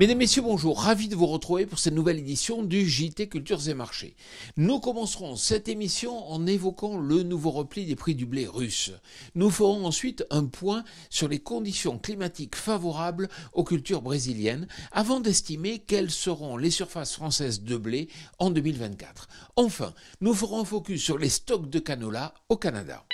Mesdames, Messieurs, bonjour. Ravi de vous retrouver pour cette nouvelle édition du JT Cultures et Marchés. Nous commencerons cette émission en évoquant le nouveau repli des prix du blé russe. Nous ferons ensuite un point sur les conditions climatiques favorables aux cultures brésiliennes avant d'estimer quelles seront les surfaces françaises de blé en 2024. Enfin, nous ferons un focus sur les stocks de canola au Canada.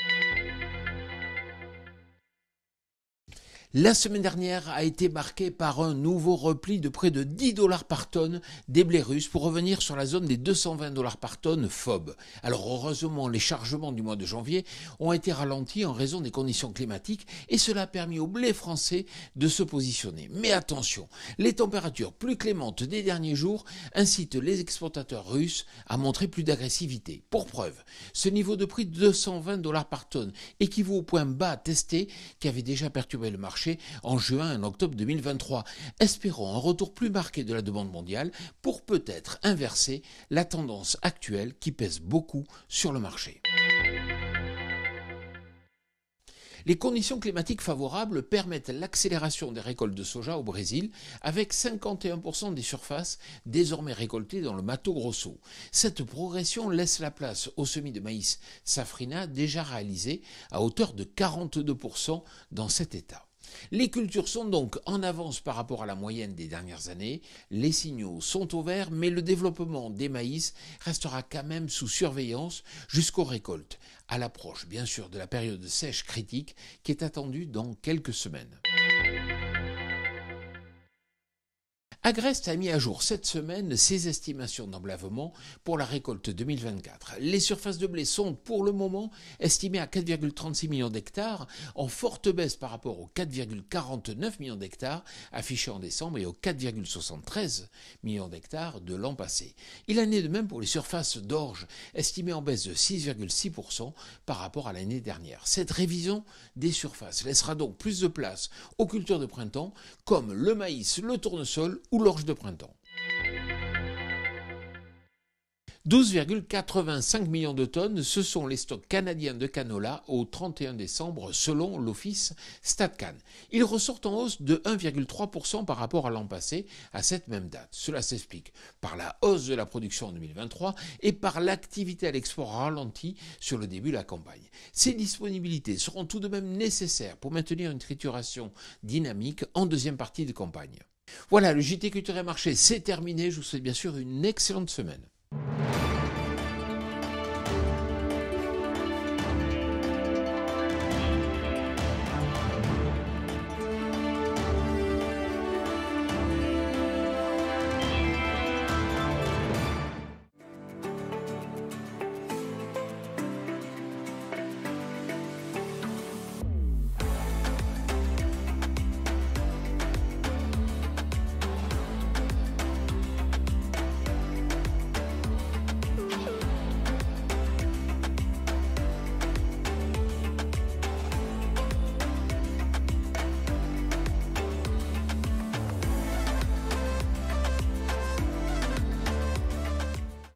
La semaine dernière a été marquée par un nouveau repli de près de 10 $ par tonne des blés russes pour revenir sur la zone des 220 $ par tonne FOB. Alors heureusement, les chargements du mois de janvier ont été ralentis en raison des conditions climatiques et cela a permis au blé français de se positionner. Mais attention, les températures plus clémentes des derniers jours incitent les exportateurs russes à montrer plus d'agressivité. Pour preuve, ce niveau de prix de 220 $ par tonne équivaut au point bas testé qui avait déjà perturbé le marché en juin et en octobre 2023. Espérons un retour plus marqué de la demande mondiale pour peut-être inverser la tendance actuelle qui pèse beaucoup sur le marché. Les conditions climatiques favorables permettent l'accélération des récoltes de soja au Brésil, avec 51% des surfaces désormais récoltées dans le Mato Grosso. Cette progression laisse la place aux semis de maïs safrina déjà réalisés à hauteur de 42% dans cet état. Les cultures sont donc en avance par rapport à la moyenne des dernières années, les signaux sont au vert, mais le développement des maïs restera quand même sous surveillance jusqu'aux récoltes, à l'approche bien sûr de la période sèche critique qui est attendue dans quelques semaines. Agreste a mis à jour cette semaine ses estimations d'emblavement pour la récolte 2024. Les surfaces de blé sont pour le moment estimées à 4,36 millions d'hectares, en forte baisse par rapport aux 4,49 millions d'hectares affichés en décembre et aux 4,73 millions d'hectares de l'an passé. Il en est de même pour les surfaces d'orge, estimées en baisse de 6,6% par rapport à l'année dernière. Cette révision des surfaces laissera donc plus de place aux cultures de printemps comme le maïs, le tournesol ou l'orge de printemps. 12,85 millions de tonnes, ce sont les stocks canadiens de canola au 31 décembre selon l'office StatCan. Ils ressortent en hausse de 1,3% par rapport à l'an passé à cette même date. Cela s'explique par la hausse de la production en 2023 et par l'activité à l'export ralentie sur le début de la campagne. Ces disponibilités seront tout de même nécessaires pour maintenir une trituration dynamique en deuxième partie de campagne. Voilà, le JT Culture et Marché, c'est terminé. Je vous souhaite bien sûr une excellente semaine.